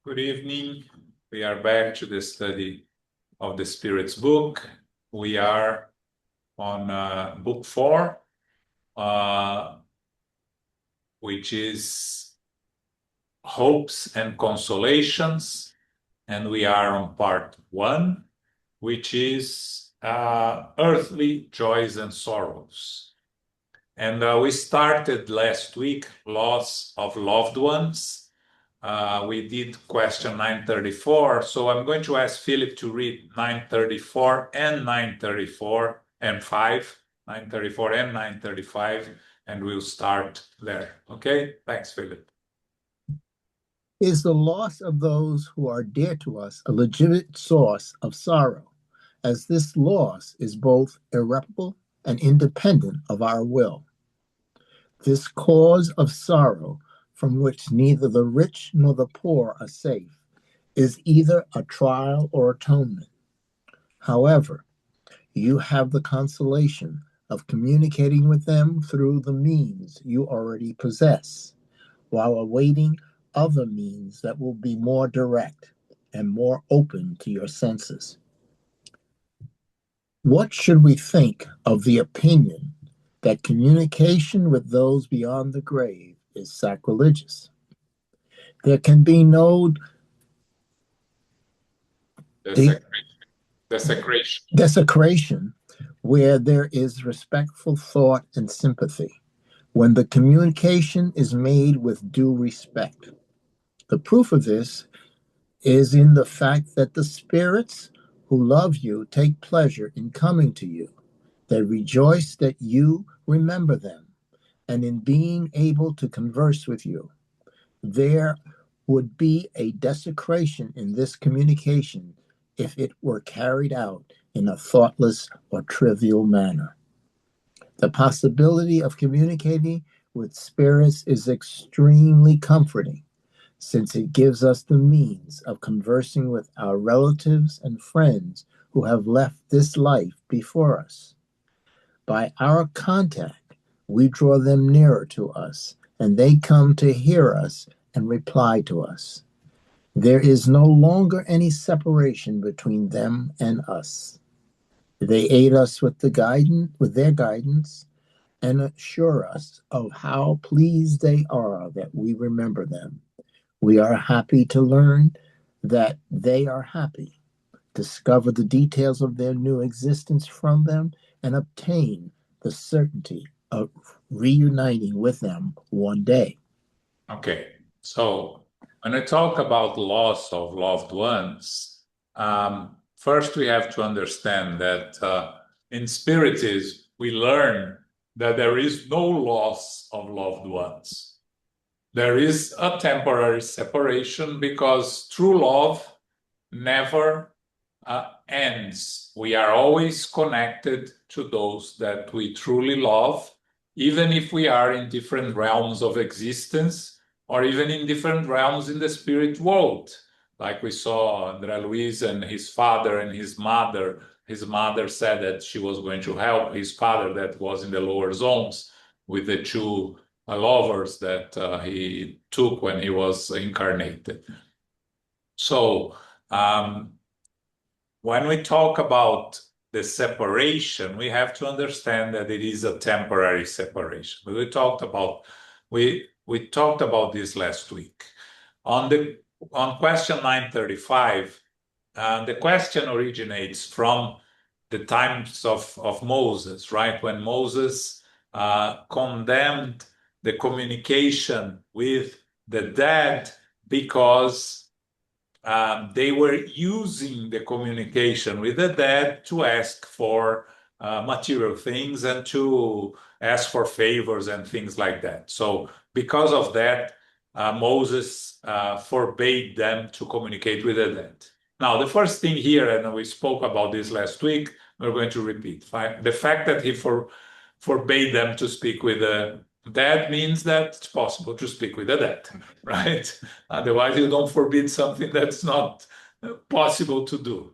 Good evening. We are back to the study of the Spirit's book. We are on book 4, which is Hopes and Consolations, and we are on part 1, which is Earthly Joys and Sorrows. And we started last week, Loss of Loved Ones. We did question 934, so I'm going to ask Philip to read 934 and 934 and 5, 934 and 935, and we'll start there. Okay? Thanks, Philip. Is the loss of those who are dear to us a legitimate source of sorrow, as this loss is both irreparable and independent of our will? This cause of sorrow, from which neither the rich nor the poor are safe, is either a trial or atonement. However, you have the consolation of communicating with them through the means you already possess, while awaiting other means that will be more direct and more open to your senses. What should we think of the opinion that communication with those beyond the grave is sacrilegious? There can be no desecration where there is respectful thought and sympathy, when the communication is made with due respect. The proof of this is in the fact that the spirits who love you take pleasure in coming to you. They rejoice that you remember them and in being able to converse with you. There would be a desecration in this communication if it were carried out in a thoughtless or trivial manner. The possibility of communicating with spirits is extremely comforting, since it gives us the means of conversing with our relatives and friends who have left this life before us. By our contact, we draw them nearer to us, and they come to hear us and reply to us. There is no longer any separation between them and us. They aid us with their guidance, and assure us of how pleased they are that we remember them. We are happy to learn that they are happy, discover the details of their new existence from them, and obtain the certainty of reuniting with them one day. Okay, so when I talk about loss of loved ones, first we have to understand that in Spiritism, we learn that there is no loss of loved ones. There is a temporary separation because true love never ends. We are always connected to those that we truly love, even if we are in different realms of existence or even in different realms in the spirit world. Like we saw André Luiz and his father and his mother. His mother said that she was going to help his father that was in the lower zones with the two lovers that he took when he was incarnated. So when we talk about the separation, we have to understand that it is a temporary separation. We talked about this last week. On question 935, the question originates from the times of Moses, right? When Moses condemned the communication with the dead because they were using the communication with the dead to ask for material things and to ask for favors and things like that. So because of that, Moses forbade them to communicate with the dead. Now, the first thing here, and we spoke about this last week, we're going to repeat. The fact that he forbade them to speak with the dead means that it's possible to speak with the dead, right? Otherwise, you don't forbid something that's not possible to do.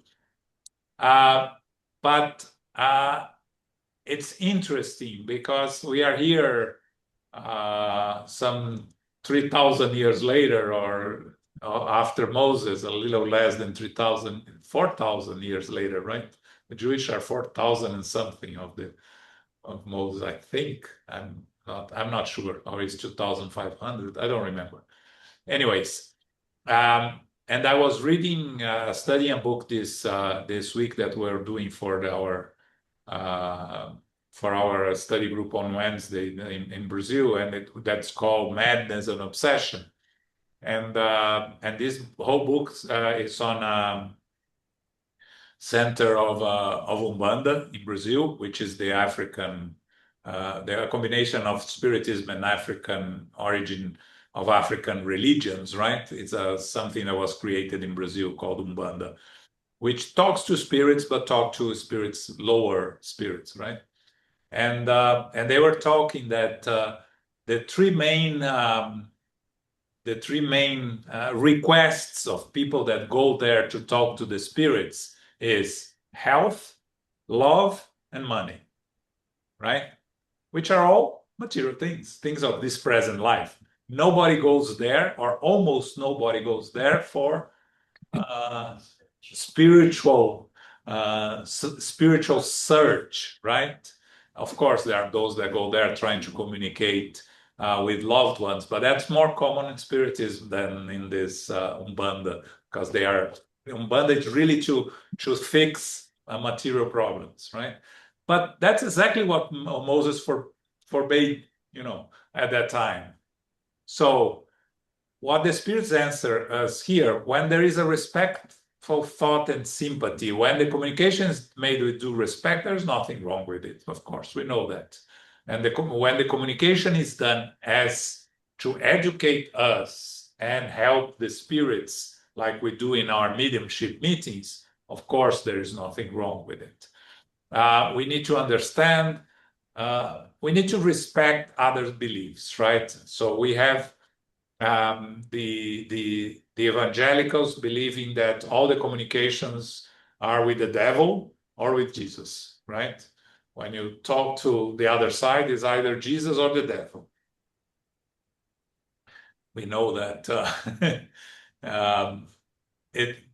But it's interesting because we are here some 3,000 years later or after Moses, a little less than 3,000, 4,000 years later, right? The Jewish are 4,000 and something of Moses, I think. I'm not sure. Or it's 2,500. I don't remember. Anyways, and I was reading, studying a book this week that we're doing for our study group on Wednesday in Brazil, and that's called Madness and Obsession. And this whole book is on center of Umbanda in Brazil, which is the African, the combination of Spiritism and African origin of African religions, right? It's something that was created in Brazil called Umbanda, which talks to spirits, but talk to spirits, lower spirits, right? And they were talking that the three main requests of people that go there to talk to the spirits is health, love, and money, right? Which are all material things of this present life. Nobody goes there, or almost nobody goes there for uh, spiritual spiritual search, right? Of course, there are those that go there trying to communicate with loved ones, but that's more common in Spiritism than in this Umbanda, because they are Umbanda is really to fix material problems, right? But that's exactly what Moses forbade, at that time. So what the spirits answer us here, when there is a respectful thought and sympathy, when the communication is made with due respect, there's nothing wrong with it. Of course, we know that. And when the communication is done as to educate us and help the spirits, like we do in our mediumship meetings, of course, there is nothing wrong with it. We need to understand, we need to respect others' beliefs, right? So we have the evangelicals believing that all the communications are with the devil or with Jesus, right? When you talk to the other side, is either Jesus or the devil. We know that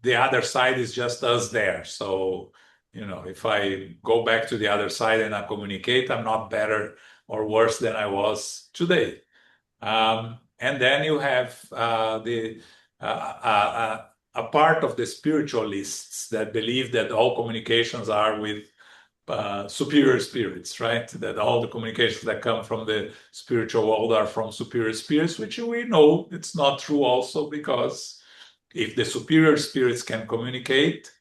the other side is just us there. So, if I go back to the other side and I communicate, I'm not better or worse than I was today. And then you have a part of the spiritualists that believe that all communications are with superior spirits, right? That all the communications that come from the spiritual world are from superior spirits, which we know it's not true also, because if the superior spirits can communicate,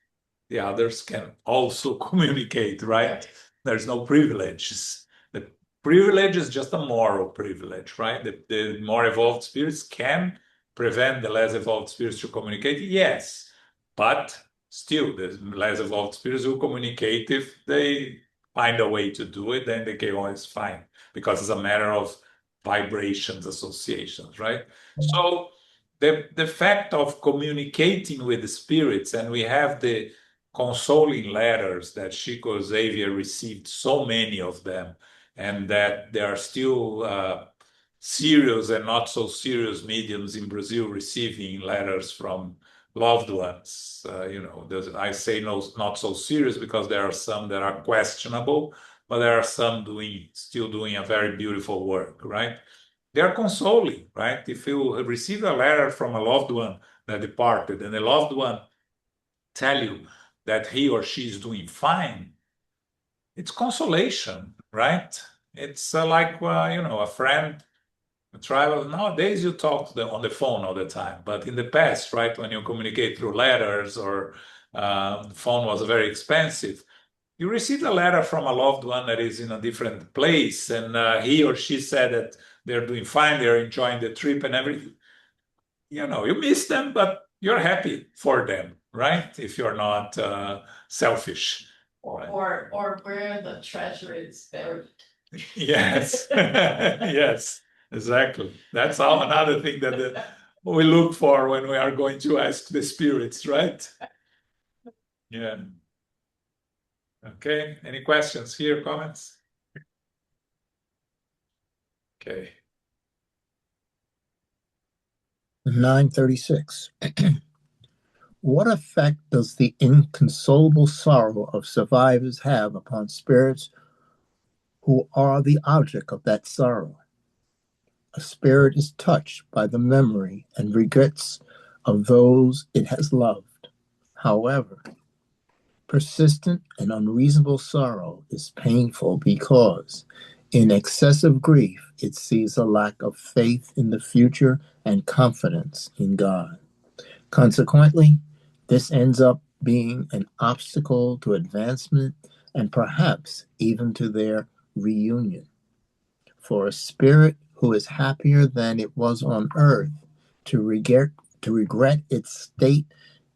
the others can also communicate, right? There's no privileges. The privilege is just a moral privilege, right? The more evolved spirits can prevent the less evolved spirits to communicate, yes. But still, the less evolved spirits will communicate if they find a way to do it, then they can always find, because it's a matter of vibrations, associations, right? So the fact of communicating with the spirits, and we have the consoling letters that Chico Xavier received, so many of them, and that there are still serious and not so serious mediums in Brazil receiving letters from loved ones. I say no, not so serious because there are some that are questionable, but there are some still doing a very beautiful work, right? They are consoling, right? If you receive a letter from a loved one that departed, and the loved one tell you that he or she is doing fine, it's consolation, right? It's like, a friend, a travel. Nowadays, you talk to them on the phone all the time, but in the past, right, when you communicate through letters or the phone was very expensive, you received a letter from a loved one that is in a different place, and he or she said that they're doing fine, they're enjoying the trip and everything. You miss them, but you're happy for them, right? If you're not selfish. Right? Or where the treasure is buried. Yes, yes, exactly. That's another thing that we look for when we are going to ask the spirits, right? Yeah. Okay. Any questions here, comments? Okay. 936. What effect does the inconsolable sorrow of survivors have upon spirits who are the object of that sorrow? A spirit is touched by the memory and regrets of those it has loved. However, persistent and unreasonable sorrow is painful because, in excessive grief, it sees a lack of faith in the future and confidence in God. Consequently, this ends up being an obstacle to advancement and perhaps even to their reunion. For a spirit who is happier than it was on earth, to regret its state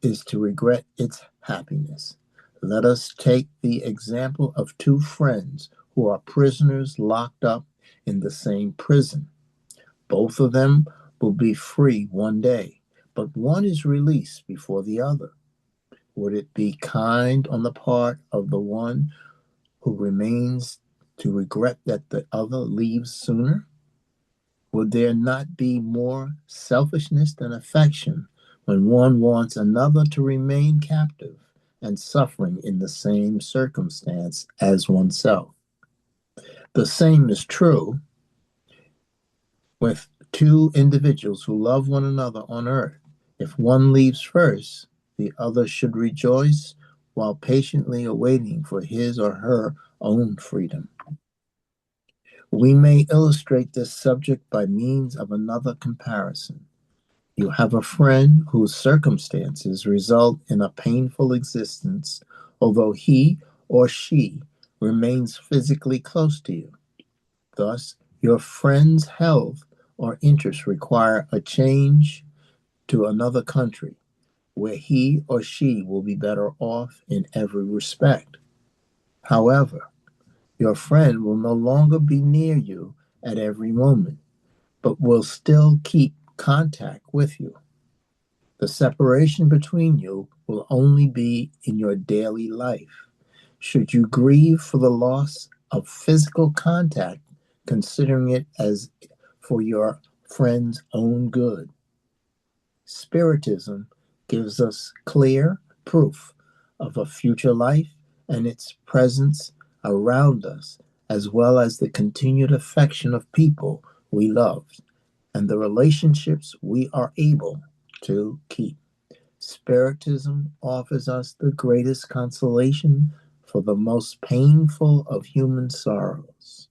is to regret its happiness. Let us take the example of two friends who are prisoners locked up in the same prison. Both of them will be free one day, but one is released before the other. Would it be kind on the part of the one who remains to regret that the other leaves sooner? Would there not be more selfishness than affection when one wants another to remain captive and suffering in the same circumstance as oneself? The same is true with two individuals who love one another on earth. If one leaves first, the other should rejoice while patiently awaiting for his or her own freedom. We may illustrate this subject by means of another comparison. You have a friend whose circumstances result in a painful existence, although he or she remains physically close to you. Thus, your friend's health or interests require a change to another country where he or she will be better off in every respect. However, your friend will no longer be near you at every moment, but will still keep contact with you. The separation between you will only be in your daily life. Should you grieve for the loss of physical contact, considering it as for your friend's own good? Spiritism gives us clear proof of a future life and its presence around us, as well as the continued affection of people we love and the relationships we are able to keep. Spiritism offers us the greatest consolation for the most painful of human sorrows.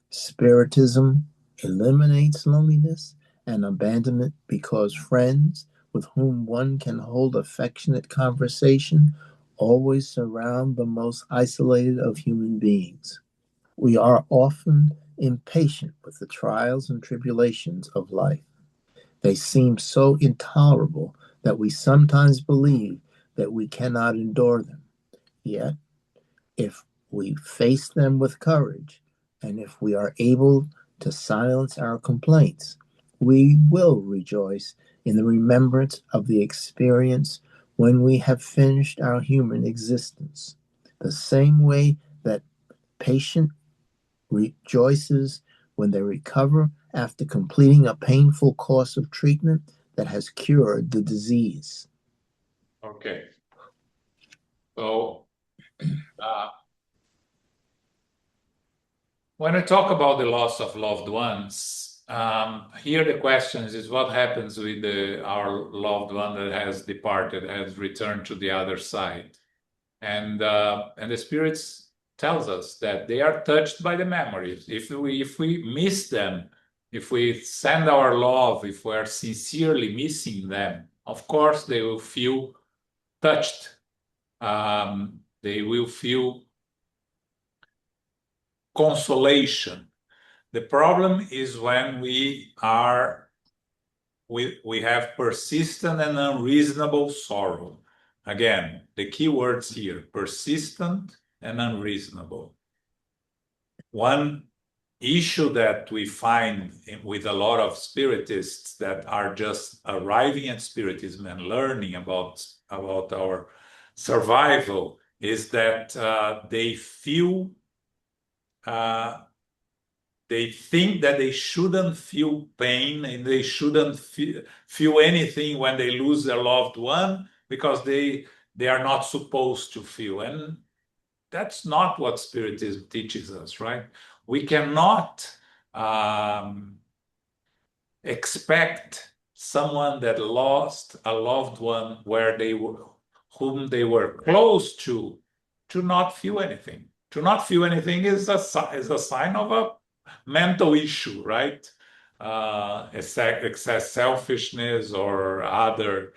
Spiritism eliminates loneliness and abandonment because friends with whom one can hold affectionate conversation always surround the most isolated of human beings. We are often impatient with the trials and tribulations of life. They seem so intolerable that we sometimes believe that we cannot endure them. Yet, if we face them with courage, and if we are able to silence our complaints, we will rejoice in the remembrance of the experience when we have finished our human existence. The same way that patient rejoices when they recover after completing a painful course of treatment that has cured the disease. Okay. So, when I talk about the loss of loved ones, here the question is what happens with our loved one that has departed, has returned to the other side? And the spirits tells us that they are touched by the memories. If we miss them, if we send our love, if we are sincerely missing them, of course they will feel touched. They will feel consolation. The problem is when we have persistent and unreasonable sorrow. Again, the key words here, persistent and unreasonable. One issue that we find with a lot of spiritists that are just arriving at spiritism and learning about our survival is that they feel they think that they shouldn't feel pain and they shouldn't feel anything when they lose their loved one because they are not supposed to feel. And that's not what Spiritism teaches us, right? We cannot expect someone that lost a loved one whom they were close to not feel anything. To not feel anything is a sign of a mental issue, right? Excess selfishness or other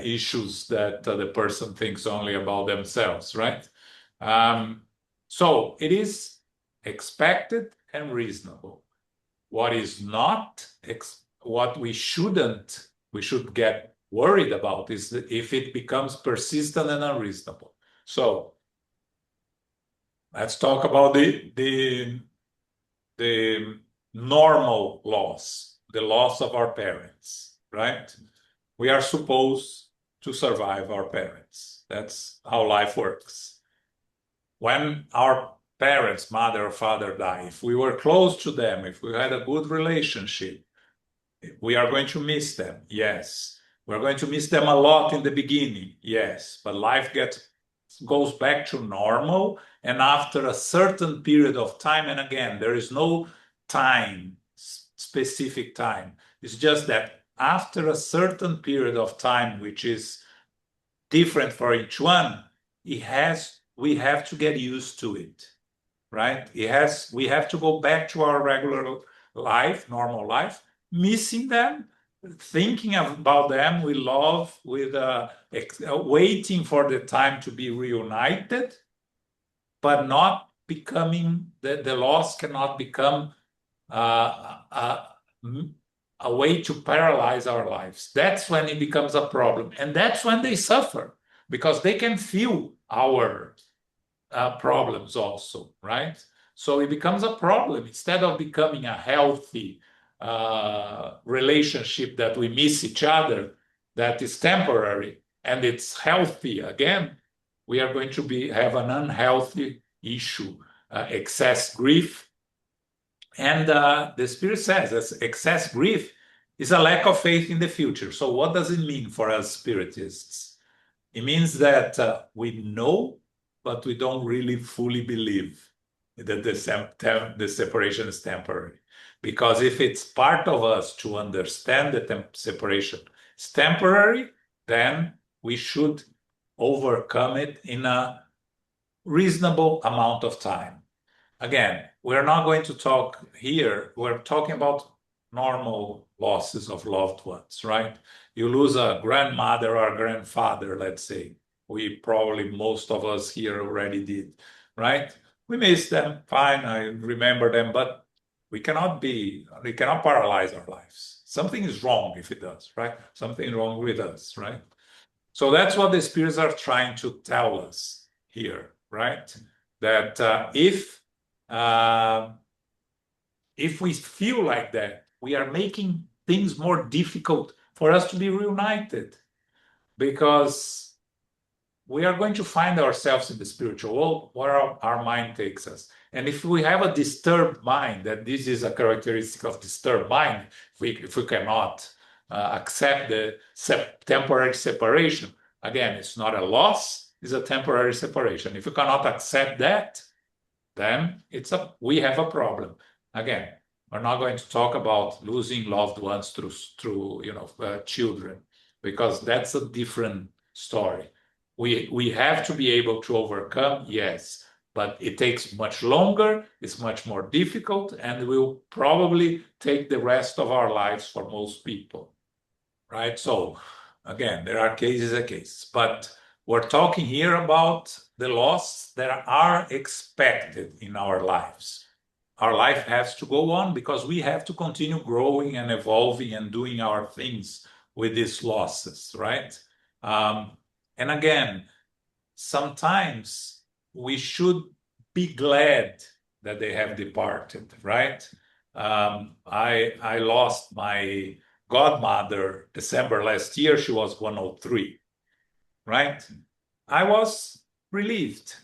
issues that the person thinks only about themselves, right? So it is expected and reasonable. What is not, what we should get worried about is if it becomes persistent and unreasonable. So let's talk about the normal loss, the loss of our parents, right? We are supposed to survive our parents. That's how life works. When our parents, mother or father, die, if we were close to them, if we had a good relationship, we are going to miss them. Yes. We're going to miss them a lot in the beginning. Yes. But life goes back to normal. And after a certain period of time, and again, there is no time, specific time. It's just that after a certain period of time, which is different for each one, we have to get used to it, right? We have to go back to our regular life, normal life, missing them, thinking about them with love, with waiting for the time to be reunited, but not becoming, the loss cannot become a way to paralyze our lives. That's when it becomes a problem. And that's when they suffer, because they can feel our problems also, right? So it becomes a problem instead of becoming a healthy relationship that we miss each other, that is temporary, and it's healthy again. We are going to have an unhealthy issue, excess grief. And the Spirit says that excess grief is a lack of faith in the future. So what does it mean for us Spiritists? It means that we know, but we don't really fully believe that the separation is temporary. Because if it's part of us to understand that separation is temporary, then we should overcome it in a reasonable amount of time. Again, we're not going to talk here, we're talking about normal losses of loved ones, right? You lose a grandmother or a grandfather, let's say. Most of us here already did, right? We miss them, fine, I remember them, but we cannot paralyze our lives. Something is wrong if it does, right? Something wrong with us, right? So that's what the spirits are trying to tell us here, right? That if we feel like that, we are making things more difficult for us to be reunited, because we are going to find ourselves in the spiritual world where our mind takes us. And if we have a disturbed mind, that this is a characteristic of disturbed mind, if we cannot accept the temporary separation, again, it's not a loss, it's a temporary separation. If you cannot accept that, then we have a problem. Again, we're not going to talk about losing loved ones through children, because that's a different story. We have to be able to overcome, yes, but it takes much longer, it's much more difficult, and will probably take the rest of our lives for most people, right? So again, there are cases and cases, but we're talking here about the loss that are expected in our lives. Our life has to go on because we have to continue growing and evolving and doing our things with these losses, right? And again, sometimes we should be glad that they have departed, right? I lost my godmother December last year. She was 103, right? I was relieved.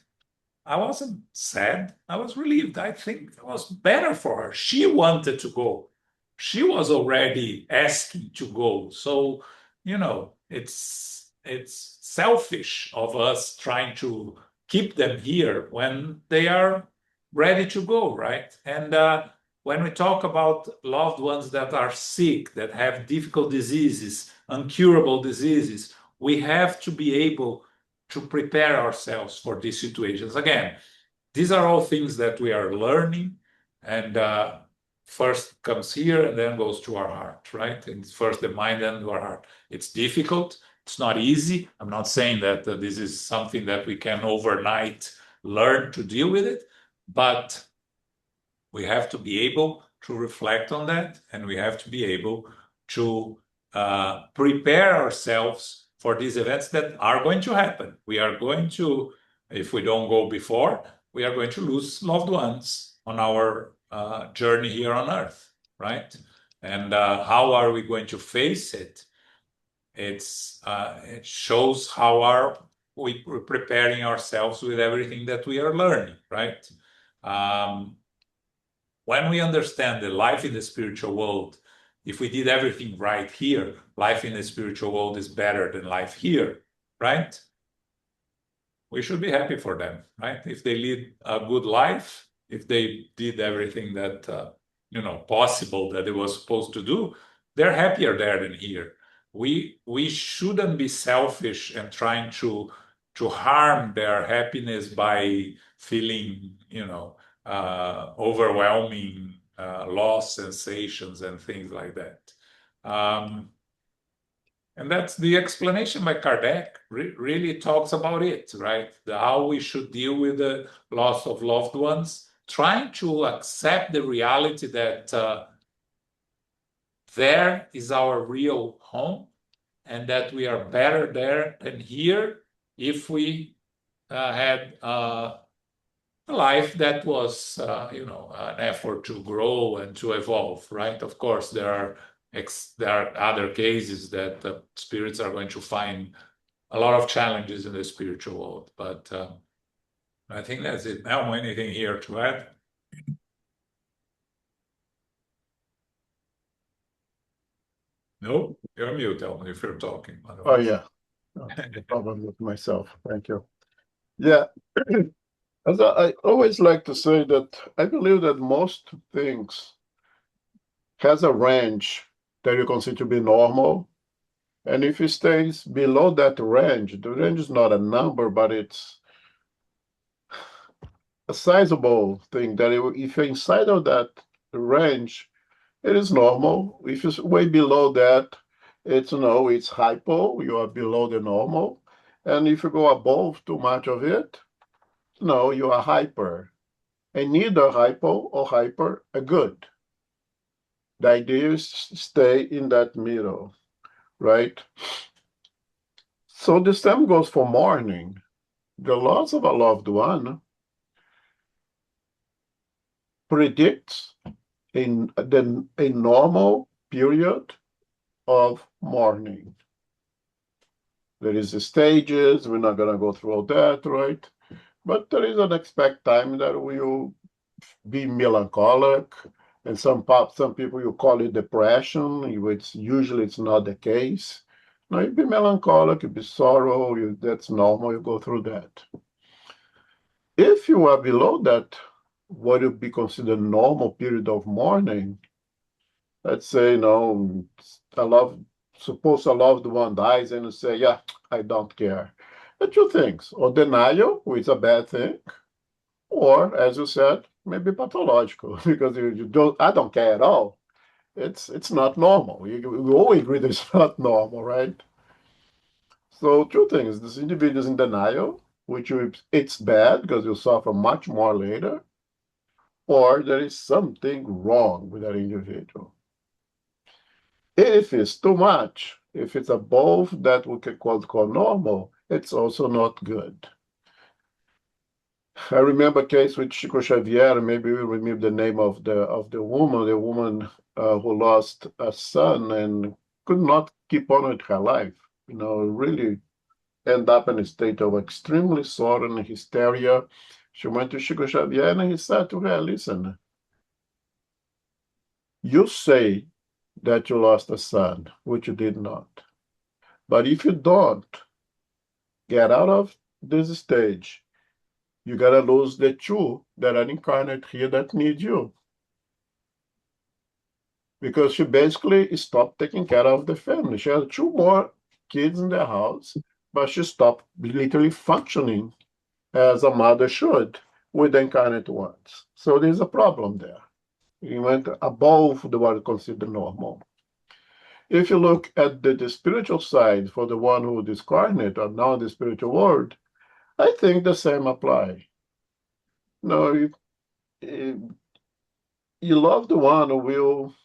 I wasn't sad. I was relieved. I think it was better for her. She wanted to go. She was already asking to go. So, it's selfish of us trying to keep them here when they are ready to go, right? And when we talk about loved ones that are sick, that have difficult diseases, incurable diseases, we have to be able to prepare ourselves for these situations. Again, these are all things that we are learning, and first comes here and then goes to our heart, right? And first the mind and our heart. It's difficult. It's not easy. I'm not saying that this is something that we can overnight learn to deal with it, but we have to be able to reflect on that, and we have to be able to prepare ourselves for these events that are going to happen. We are going to, if we don't go before, we are going to lose loved ones on our journey here on Earth, right? And how are we going to face it? It shows how we're preparing ourselves with everything that we are learning, right? When we understand that life in the spiritual world, if we did everything right here, life in the spiritual world is better than life here, right? We should be happy for them, right? If they lead a good life, if they did everything that possible that they were supposed to do, they're happier there than here. We shouldn't be selfish and trying to harm their happiness by feeling overwhelming loss sensations and things like that. And that's the explanation by Kardec really talks about it, right? How we should deal with the loss of loved ones, trying to accept the reality that there is our real home and that we are better there than here if we had a life that was, an effort to grow and to evolve, right? Of course, there are other cases that the spirits are going to find a lot of challenges in the spiritual world, but I think that's it. Now, anything here to add? No, you're mute. Tell me if you're talking. Oh, yeah. No problem with myself. Thank you. Yeah. As I always like to say that I believe that most things has a range that you consider to be normal. And if it stays below that range, the range is not a number, but it's a sizable thing that if you're inside of that range, it is normal. If it's way below that, it's hypo, you are below the normal. And if you go above too much of it, you are hyper. And neither hypo or hyper are good. The idea is to stay in that middle, right? So the same goes for mourning. The loss of a loved one predicts a normal period of mourning. There is the stages, we're not going to go through all that, right? But there is an expect time that we'll be melancholic, and some people you call it depression, which usually it's not the case. No, you be melancholic, you be sorrow, that's normal, you go through that. If you are below that, what would be considered normal period of mourning, let's say, suppose a loved one dies and you say, yeah, I don't care. The two things, or denial, which is a bad thing, or, as you said, maybe pathological, because I don't care at all. It's not normal. We all agree that it's not normal, right? So two things, this individual is in denial, which it's bad because you'll suffer much more later, or there is something wrong with that individual. If it's too much, if it's above that we can call normal, it's also not good. I remember a case with Chico Xavier, maybe we remember the name of the woman who lost a son and could not keep on with her life. Really end up in a state of extremely sorrow and hysteria. She went to Chico Xavier and he said to her, listen, you say that you lost a son, which you did not. But if you don't get out of this stage, you're going to lose the two that are incarnate here that need you. Because she basically stopped taking care of the family. She had two more kids in the house, but she stopped literally functioning as a mother should with the incarnate ones. So there's a problem there. It went above the what is considered normal. If you look at the spiritual side for the one who is discarnate or now in the spiritual world, I think the same apply. No, you love the one who will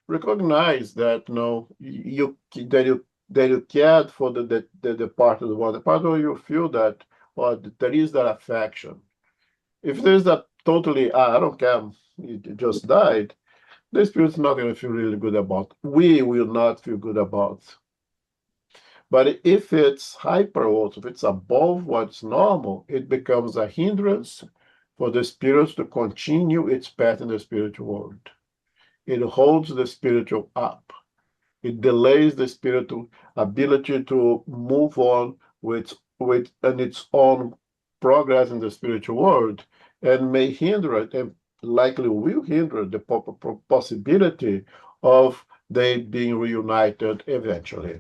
recognize that you cared for the part of the one, the part where you feel that or there is that affection. If there's that totally, I don't care, it just died, the spirit's not going to feel really good about. We will not feel good about. But if it's hyper, also, if it's above what's normal, it becomes a hindrance for the spirit to continue its path in the spiritual world. It holds the spiritual up. It delays the spiritual ability to move on with its own progress in the spiritual world, and may hinder it, and likely will hinder the possibility of they being reunited eventually.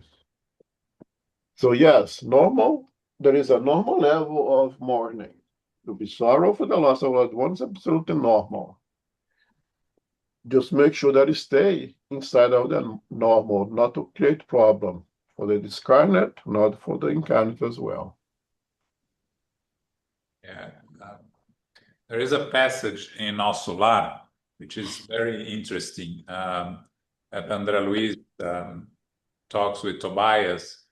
So yes, normal. There is a normal level of mourning. To be sorrow for the loss of loved ones, absolutely normal. Just make sure that you stay inside of the normal, not to create problem for the discarnate, not for the incarnate as well. Yeah. There is a passage in Nosso Lar, which is very interesting, that André Luiz talks with Tobias.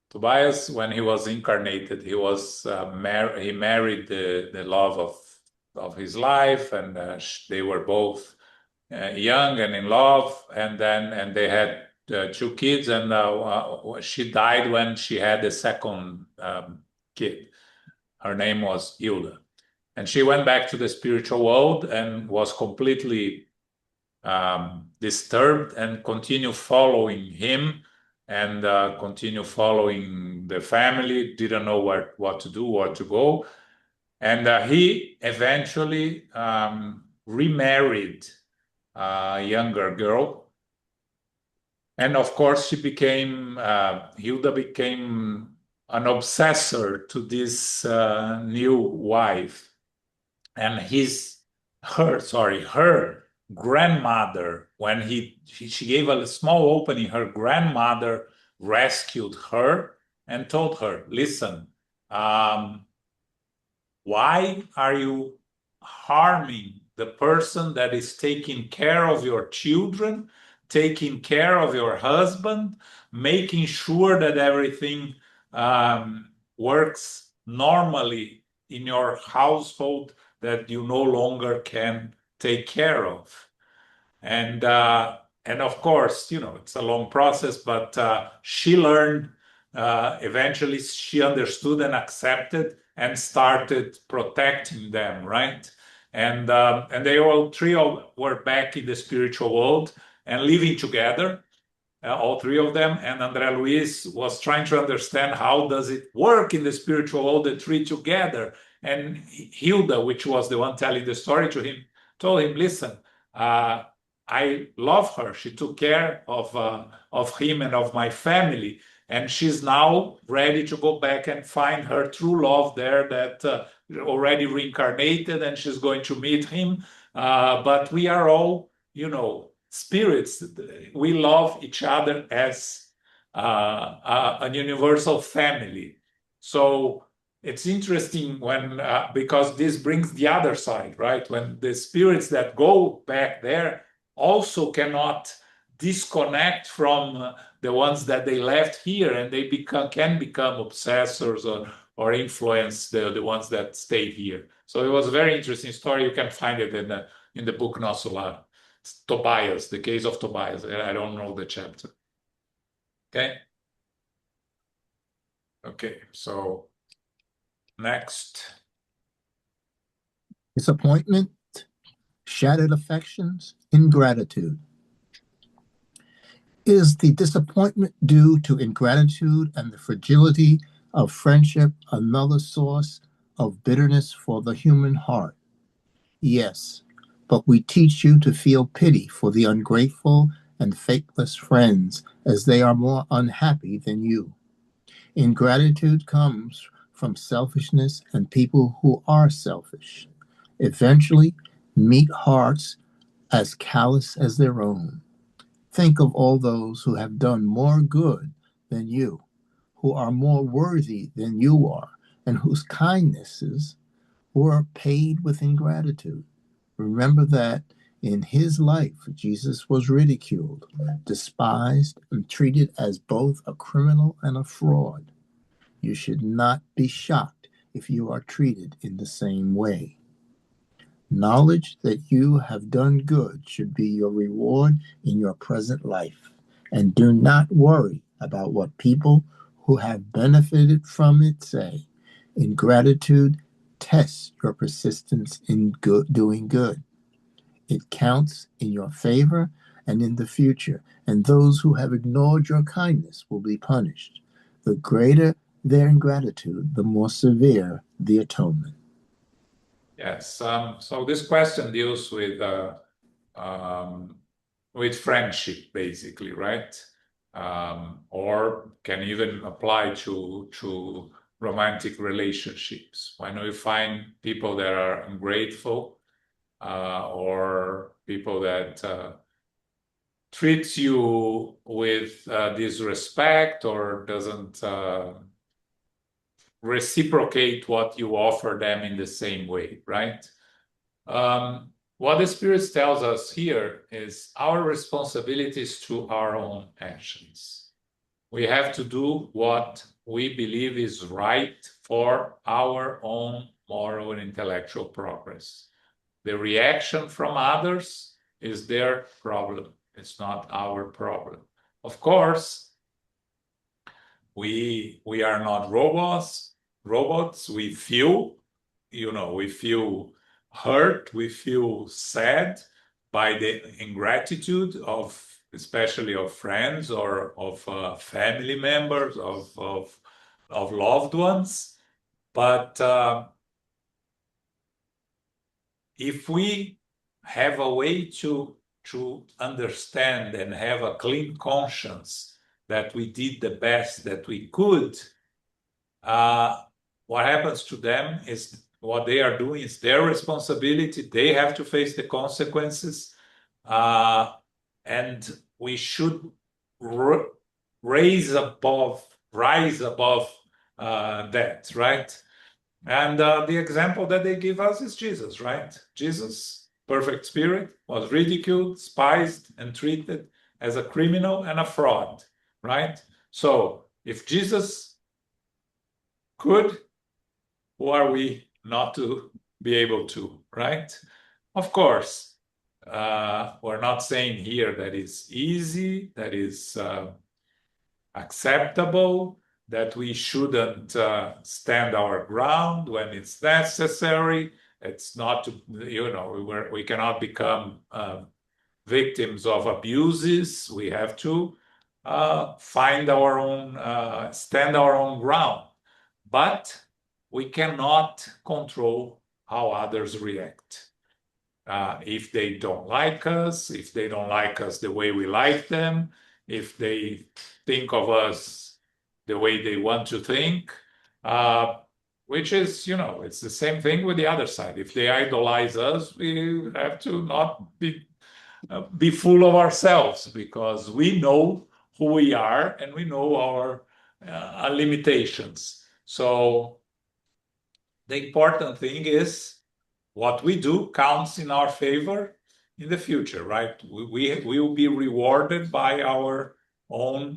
Tobias, when he was incarnated, he was he married the love of his life, and they were both young and in love, and they had two kids, and she died when she had the second kid. Her name was Hilda, and she went back to the spiritual world and was completely disturbed, and continued following him, and continue following the family, didn't know what to do, where to go. And he eventually remarried a younger girl. And of course, Hilda became an obsessor to this new wife. And her grandmother, when she gave a small opening, her grandmother rescued her and told her, listen, why are you harming the person that is taking care of your children, taking care of your husband, making sure that everything works normally in your household that you no longer can take care of? And of course, it's a long process, but she learned. Eventually, she understood and accepted and started protecting them, right? And they all three were back in the spiritual world and living together, all three of them. And André Luiz was trying to understand how does it work in the spiritual world, the three together. And Hilda, which was the one telling the story to him, told him, listen, I love her. She took care of him and of my family. And she's now ready to go back and find her true love there that already reincarnated, and she's going to meet him. But we are all, spirits. We love each other as a universal family. So it's interesting because this brings the other side, right? When the spirits that go back there also cannot disconnect from the ones that they left here, and they can become obsessors or influence the ones that stayed here. So it was a very interesting story. You can find it in the book Nosso Lar. Tobias, the case of Tobias. I don't know the chapter. Okay, so next. disappointment, shattered affections, ingratitude. Is the disappointment due to ingratitude and the fragility of friendship another source of bitterness for the human heart? Yes, but we teach you to feel pity for the ungrateful and faithless friends as they are more unhappy than you. Ingratitude comes from selfishness and people who are selfish. Eventually, meet hearts as callous as their own. Think of all those who have done more good than you, who are more worthy than you are, and whose kindnesses were paid with ingratitude. Remember that in his life, Jesus was ridiculed, despised, and treated as both a criminal and a fraud. You should not be shocked if you are treated in the same way. Knowledge that you have done good should be your reward in your present life. And do not worry about what people who have benefited from it say. Ingratitude tests your persistence in doing good. It counts in your favor and in the future, and those who have ignored your kindness will be punished. The greater their ingratitude, the more severe the atonement. Yes. So this question deals with friendship, basically, right? Or can even apply to romantic relationships. When we find people that are ungrateful, or people that treats you with disrespect or doesn't reciprocate what you offer them in the same way, right? What the Spirit tells us here is our responsibilities to our own actions. We have to do what we believe is right for our own moral and intellectual progress. The reaction from others is their problem. It's not our problem. Of course, we are not robots. We feel, we feel hurt, we feel sad by the ingratitude of, especially of friends or of family members, of loved ones. But if we have a way to understand and have a clean conscience that we did the best that we could, what happens to them is what they are doing is their responsibility. They have to face the consequences. And we should rise above that, right? And the example that they give us is Jesus, right? Jesus, perfect spirit, was ridiculed, despised, and treated as a criminal and a fraud, right? So if Jesus could, who are we not to be able to, right? Of course, we're not saying here that it's easy, that is acceptable, that we shouldn't stand our ground when it's necessary. It's not, we cannot become victims of abuses. We have to find our own, stand our own ground. But we cannot control how others react. If they don't like us, if they don't like us the way we like them, if they think of us the way they want to think, which is, it's the same thing with the other side. If they idolize us, we have to not be full of ourselves, because we know who we are and we know our limitations. So the important thing is what we do counts in our favor in the future, right? We will be rewarded by our own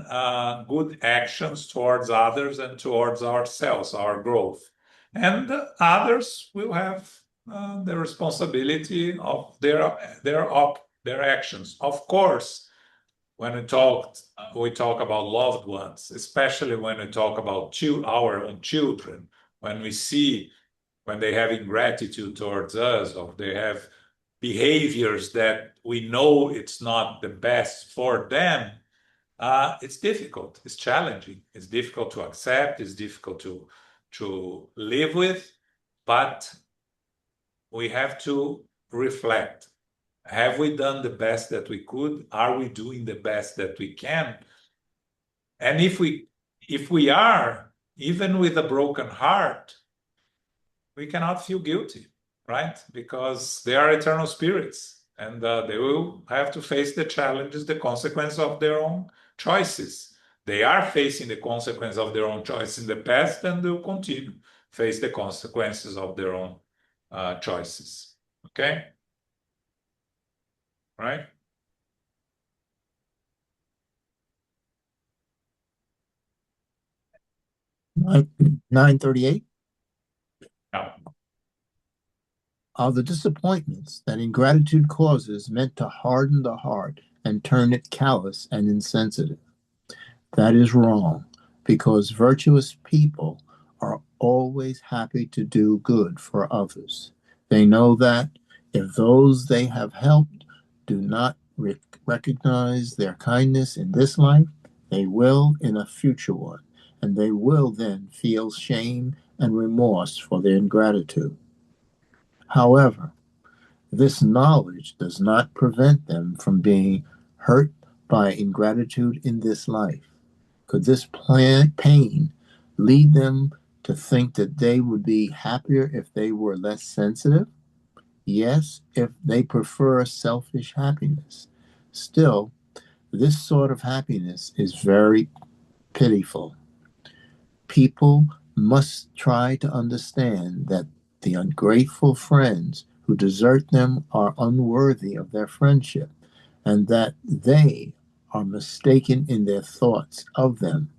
good actions towards others and towards ourselves, our growth. And others will have the responsibility of their actions. Of course, when we talk about loved ones, especially when we talk about our own children, when we see when they have ingratitude towards us, or they have behaviors that we know it's not the best for them, it's difficult, it's challenging, it's difficult to accept, it's difficult to live with, but we have to reflect. Have we done the best that we could? Are we doing the best that we can? And if we are, even with a broken heart, we cannot feel guilty, right? Because they are eternal spirits, and they will have to face the challenges, the consequence of their own choices. They are facing the consequence of their own choice in the past, and they will continue face the consequences of their own choices. Okay, right? 938 Now, are the disappointments that ingratitude causes meant to harden the heart and turn it callous and insensitive. That is wrong, because virtuous people are always happy to do good for others. They know that if those they have helped do not recognize their kindness in this life, they will in a future one, and they will then feel shame and remorse for their ingratitude. However, this knowledge does not prevent them from being hurt by ingratitude in this life. Could this pain lead them to think that they would be happier if they were less sensitive? Yes, if they prefer selfish happiness. Still, this sort of happiness is very pitiful. People must try to understand that the ungrateful friends who desert them are unworthy of their friendship, and that they are mistaken in their thoughts of them.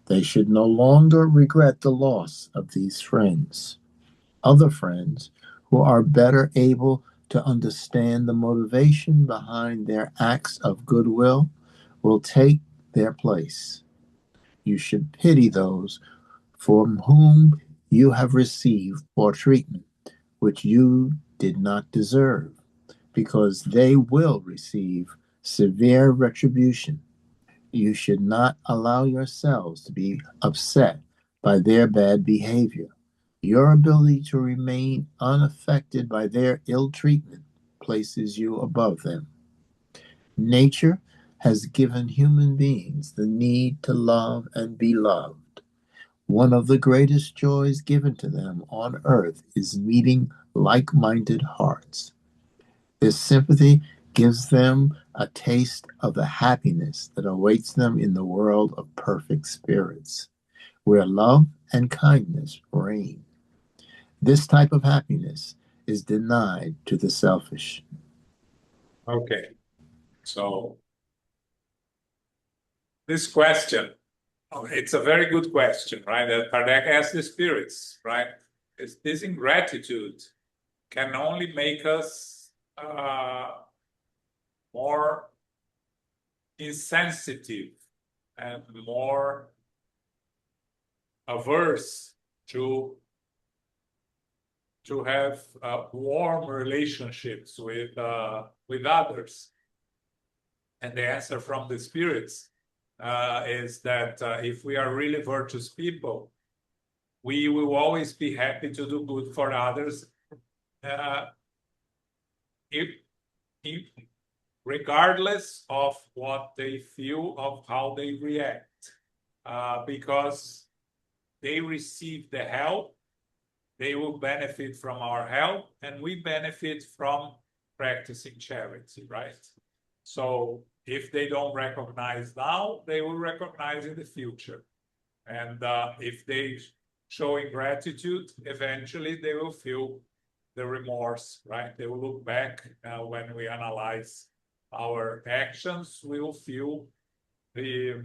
They should no longer regret the loss of these friends. Other friends who are better able to understand the motivation behind their acts of goodwill will take their place. You should pity those from whom you have received poor treatment, which you did not deserve, because they will receive severe retribution. You should not allow yourselves to be upset by their bad behavior. Your ability to remain unaffected by their ill treatment places you above them. Nature has given human beings the need to love and be loved. One of the greatest joys given to them on earth is meeting like minded hearts. This sympathy gives them a taste of the happiness that awaits them in the world of perfect spirits, where love and kindness reign. This type of happiness is denied to the selfish. okay. So this question, it's a very good question, right? That Kardec asked the spirits, right? This ingratitude can only make us more insensitive and more averse to have warm relationships with others. And the answer from the spirits is that if we are really virtuous people, we will always be happy to do good for others, if, if regardless of what they feel, of how they react, because they receive the help, they will benefit from our help, and we benefit from practicing charity, right? So if they don't recognize now, they will recognize in the future. And if they show gratitude, eventually they will feel the remorse, right? They will look back when we analyze our actions, we will feel the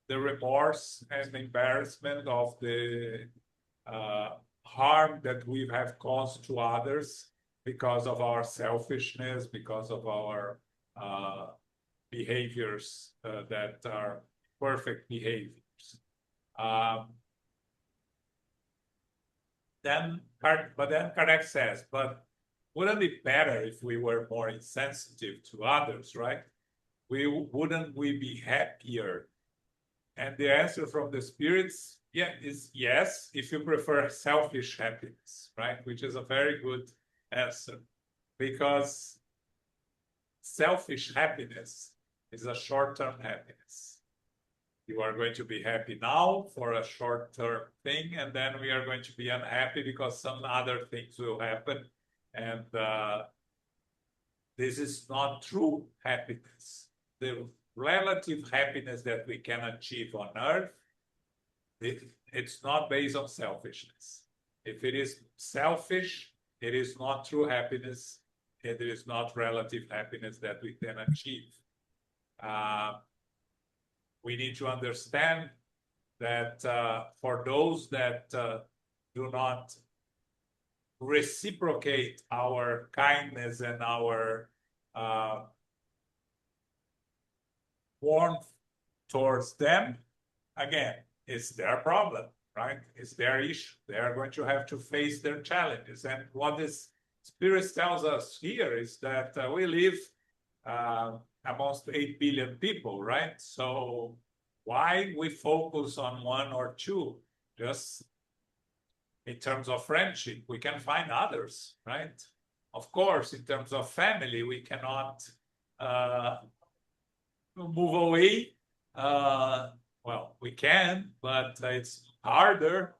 remorse and the embarrassment of the harm that we have caused to others because of our selfishness, because of our behaviors that are perfect behaviors. but then Kardec says, but wouldn't it be better if we were more insensitive to others, right? Wouldn't we be happier? And the answer from the spirits, is yes, if you prefer selfish happiness, right? Which is a very good answer, because selfish happiness is a short-term happiness. You are going to be happy now for a short-term thing, and then we are going to be unhappy because some other things will happen. And this is not true happiness. The relative happiness that we can achieve on earth, it's not based on selfishness. If it is selfish, it is not true happiness. It is not relative happiness that we can achieve. We need to understand that for those that do not reciprocate our kindness and our warmth towards them, again, it's their problem, right? It's their issue. They are going to have to face their challenges. And what this Spirit tells us here is that we live amongst 8 billion people, right? So why we focus on one or two? Just in terms of friendship, we can find others, right? Of course, in terms of family, we cannot move away. Well, we can, but it's harder.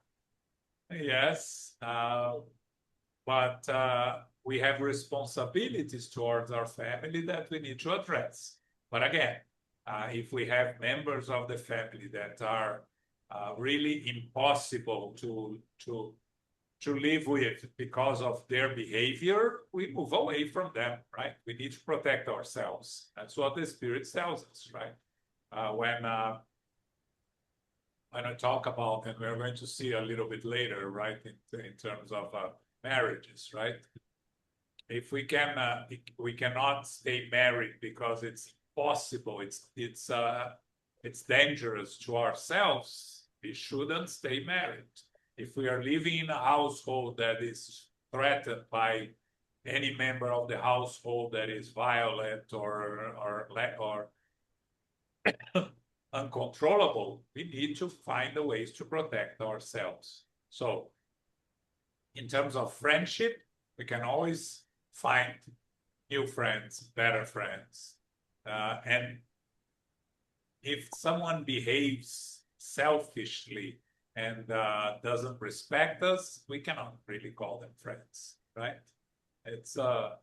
Yes, but we have responsibilities towards our family that we need to address. But again, if we have members of the family that are really impossible to live with because of their behavior, we move away from them, right? We need to protect ourselves. That's what the Spirit tells us, right? When I talk about, and we're going to see a little bit later, right, in terms of marriages, right? If we cannot stay married because it's impossible, it's dangerous to ourselves, we shouldn't stay married. If we are living in a household that is threatened by any member of the household that is violent or uncontrollable, we need to find the ways to protect ourselves. So in terms of friendship, we can always find new friends, better friends. And if someone behaves selfishly and doesn't respect us, we cannot really call them friends, right? It's a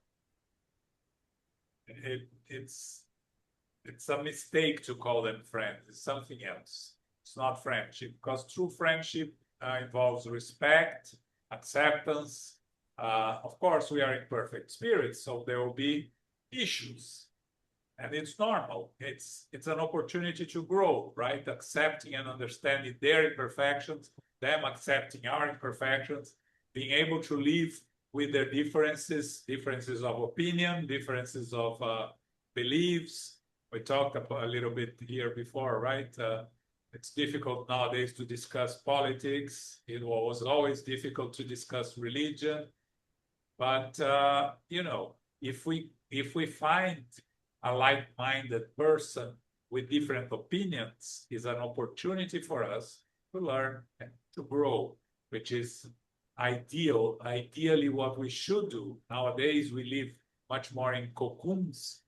mistake to call them friends. It's something else. It's not friendship, because true friendship involves respect, acceptance. Of course, we are in perfect spirits, so there will be issues, and it's normal. It's an opportunity to grow, right? Accepting and understanding their imperfections, them accepting our imperfections, being able to live with their differences of opinion, differences of beliefs. We talked about a little bit here before, right? It's difficult nowadays to discuss politics. It was always difficult to discuss religion. But you know, if we find a like-minded person with different opinions, is an opportunity for us to learn and to grow, which is ideally what we should do. Nowadays, we live much more in cocoons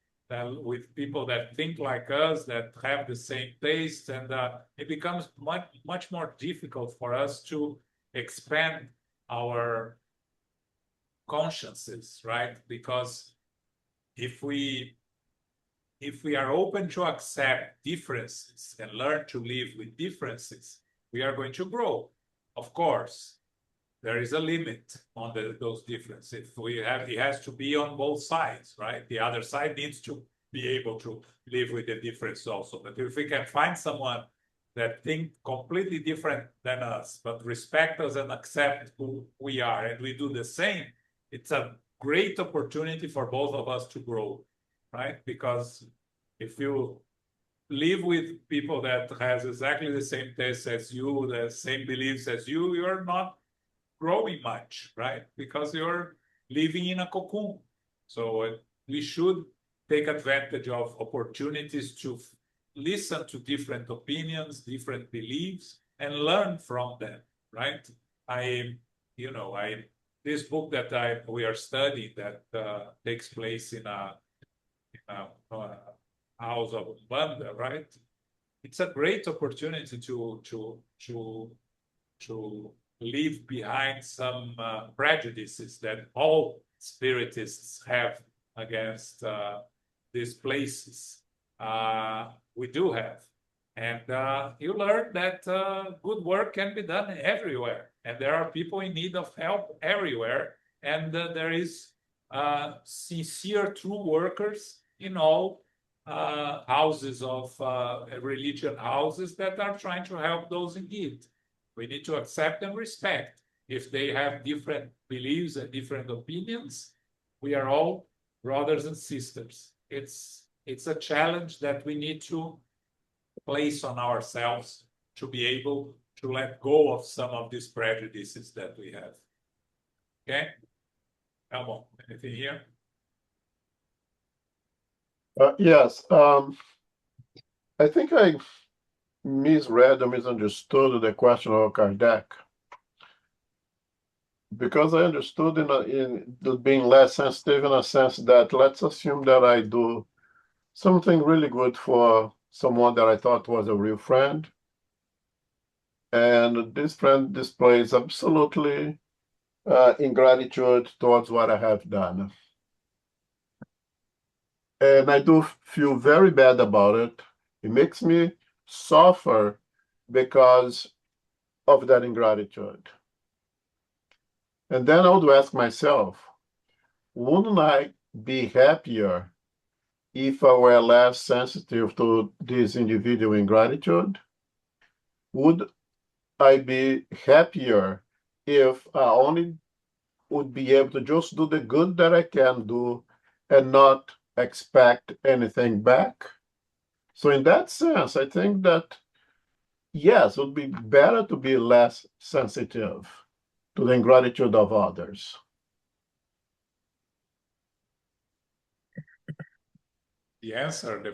with people that think like us, that have the same taste, and it becomes much more difficult for us to expand our consciences, right? Because if we are open to accept differences and learn to live with differences, we are going to grow. Of course, there is a limit on those differences. It has to be on both sides, right? The other side needs to be able to live with the difference also. But if we can find someone that think completely different than us, but respect us and accept who we are, and we do the same, it's a great opportunity for both of us to grow, right? Because if you live with people that has exactly the same tastes as you, the same beliefs as you, you're not growing much, right? Because you're living in a cocoon. So we should take advantage of opportunities to listen to different opinions, different beliefs, and learn from them, right? This book that we are studying that takes place in a house of Umbanda, right? It's a great opportunity to leave behind some prejudices that all spiritists have against these places. We do have. And you learn that good work can be done everywhere. And there are people in need of help everywhere. And there is sincere, true workers in all houses of religion houses that are trying to help those in need. We need to accept and respect. If they have different beliefs and different opinions, we are all brothers and sisters. It's a challenge that we need to place on ourselves to be able to let go of some of these prejudices that we have. Okay? Elmo, anything here? Yes. I think I misread or misunderstood the question of Kardec. Because I understood in being less sensitive in a sense that let's assume that I do something really good for someone that I thought was a real friend. And this friend displays absolutely ingratitude towards what I have done. And I do feel very bad about it. It makes me suffer because of that ingratitude. And then I would ask myself, wouldn't I be happier if I were less sensitive to this individual ingratitude? Would I be happier if I only would be able to just do the good that I can do and not expect anything back? So in that sense, I think that, yes, it would be better to be less sensitive to the ingratitude of others. The answer, the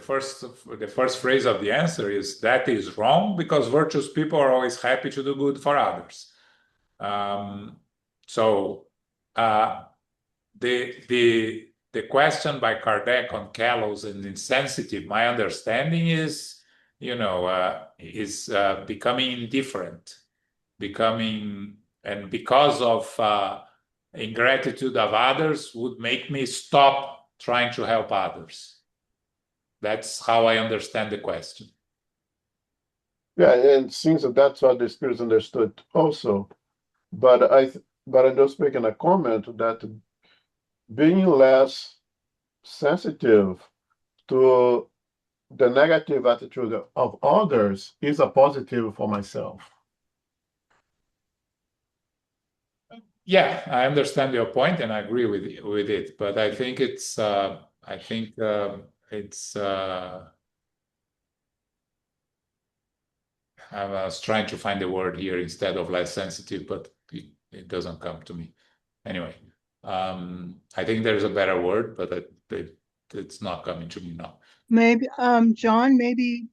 first phrase of the answer is that is wrong because virtuous people are always happy to do good for others. So the question by Kardec on callous and insensitive, my understanding is, becoming indifferent, and because of ingratitude of others would make me stop trying to help others. That's how I understand the question. Yeah, and it seems that that's what the spirits understood also. But I'm just making a comment that being less sensitive to the negative attitude of others is a positive for myself. Yeah, I understand your point and I agree with it, but I think I was trying to find a word here instead of less sensitive, but it doesn't come to me. Anyway, I think there's a better word, but it's not coming to me now. Maybe, John, maybe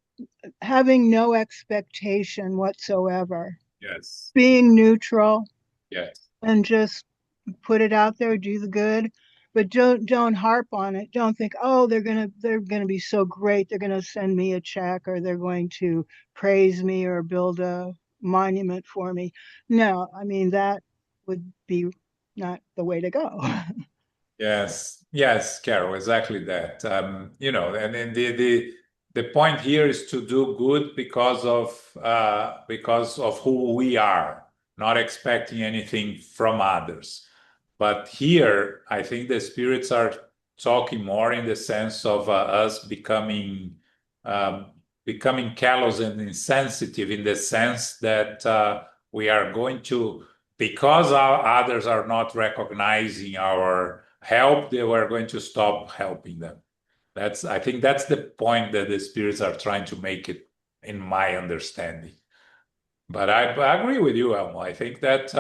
having no expectation whatsoever, Yes. being neutral, Yes. and just put it out there, do the good, but don't harp on it. Don't think, oh, they're gonna be so great, they're gonna send me a check, or they're going to praise me or build a monument for me. No, I mean, that would be not the way to go. Yes, Carol, exactly that. And then the point here is to do good because of who we are, not expecting anything from others. But here, I think the spirits are talking more in the sense of us becoming callous and insensitive, in the sense that we are going to, because our others are not recognizing our help, they were going to stop helping them. I think that's the point that the spirits are trying to make it, in my understanding. But I agree with you, Elmo. I think that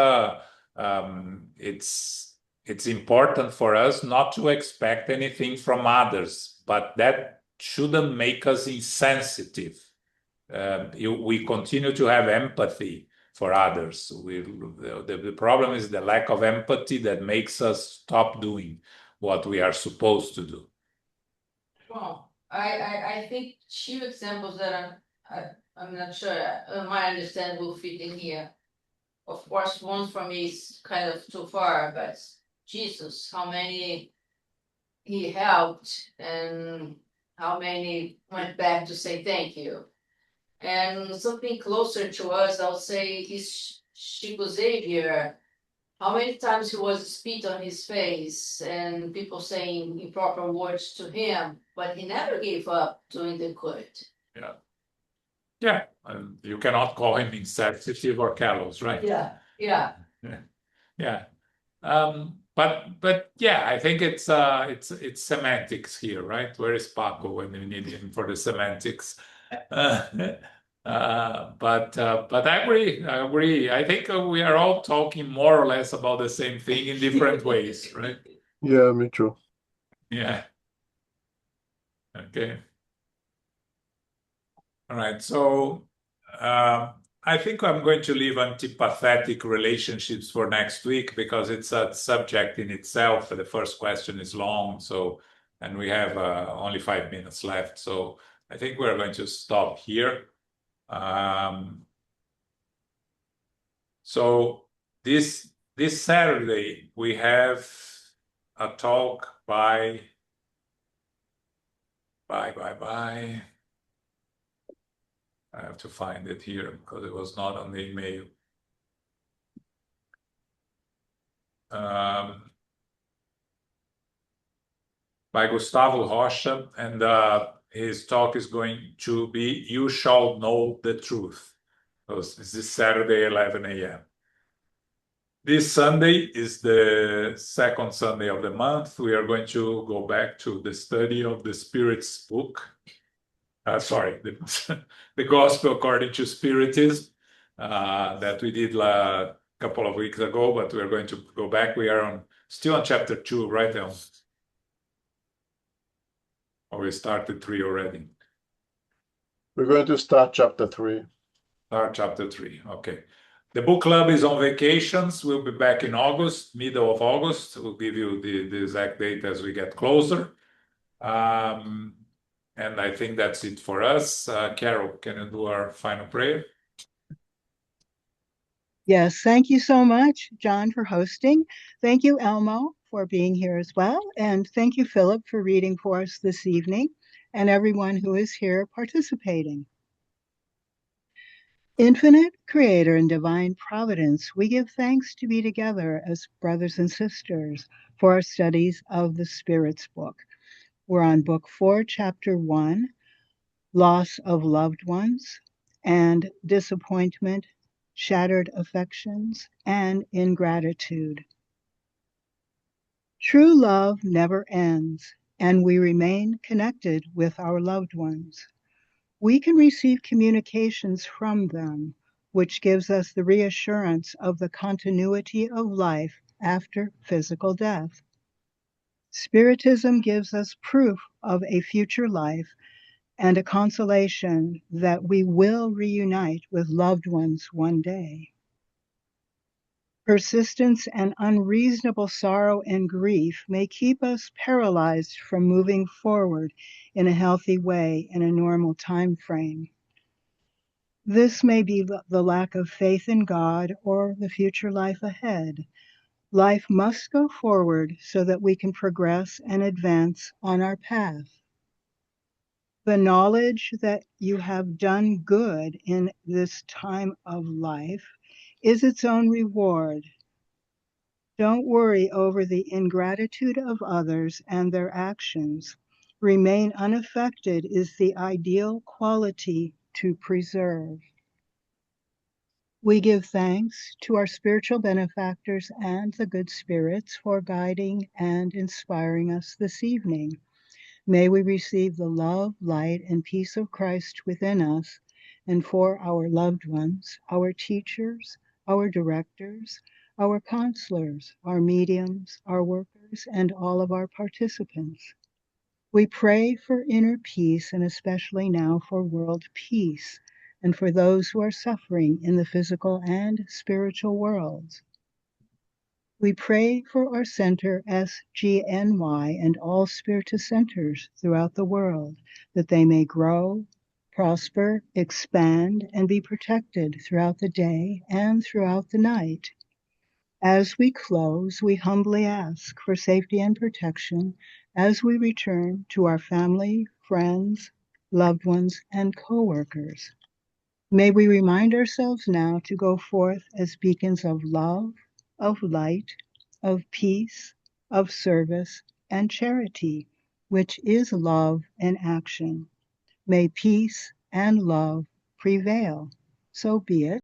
it's important for us not to expect anything from others, but that shouldn't make us insensitive. We continue to have empathy for others. The problem is the lack of empathy that makes us stop doing what we are supposed to do. Well, I think two examples that I'm not sure my understanding will fit in here. Of course, one for me is kind of too far, but Jesus, how many he helped and how many went back to say thank you. And something closer to us, I would say, is Chico Xavier. How many times he was spit on his face and people saying improper words to him, but he never gave up doing the good. Yeah. Yeah. You cannot call him insensitive or callous, right? Yeah. Yeah. Yeah. But yeah, I think it's semantics here, right? Where is Paco when we need him for the semantics? But I agree. I think we are all talking more or less about the same thing in different ways, right? Yeah, me too. Yeah. Okay. All right. So I think I'm going to leave antipathetic relationships for next week because it's a subject in itself. The first question is long, and we have only 5 minutes left. So I think we're going to stop here. So this Saturday we have a talk by. I have to find it here because it was not on the email. By Gustavo Rocha, and his talk is going to be "You Shall Know the Truth." This is Saturday, 11 a.m. This Sunday is the second Sunday of the month. We are going to go back to the study of the Spirit's book. The Gospel According to Spiritism that we did a couple of weeks ago, but we are going to go back. We are still on chapter 2, right now. Or we started 3 already? We're going to start chapter 3. Start chapter 3, okay. The book club is on vacations. We'll be back in August, middle of August. We'll give you the exact date as we get closer. And I think that's it for us. Carol, can you do our final prayer? Yes, thank you so much, John, for hosting. Thank you, Elmo, for being here as well. And thank you, Philip, for reading for us this evening, and everyone who is here participating. Infinite Creator and Divine Providence, we give thanks to be together as brothers and sisters for our studies of the Spirit's book. We're on Book 4, Chapter 1, Loss of Loved Ones and Disappointment, Shattered Affections, and Ingratitude. True love never ends, and we remain connected with our loved ones. We can receive communications from them, which gives us the reassurance of the continuity of life after physical death. Spiritism gives us proof of a future life and a consolation that we will reunite with loved ones one day. Persistence and unreasonable sorrow and grief may keep us paralyzed from moving forward in a healthy way in a normal time frame. This may be the lack of faith in God or the future life ahead. Life must go forward so that we can progress and advance on our path. The knowledge that you have done good in this time of life is its own reward. Don't worry over the ingratitude of others and their actions. Remain unaffected is the ideal quality to preserve. We give thanks to our spiritual benefactors and the good spirits for guiding and inspiring us this evening. May we receive the love, light, and peace of Christ within us, and for our loved ones, our teachers, our directors, our counselors, our mediums, our workers, and all of our participants. We pray for inner peace and especially now for world peace and for those who are suffering in the physical and spiritual worlds. We pray for our center SGNY and all spiritist centers throughout the world that they may grow, prosper, expand, and be protected throughout the day and throughout the night. As we close, we humbly ask for safety and protection as we return to our family, friends, loved ones, and co-workers. May we remind ourselves now to go forth as beacons of love, of light, of peace, of service, and charity, which is love in action. May peace and love prevail. So be it.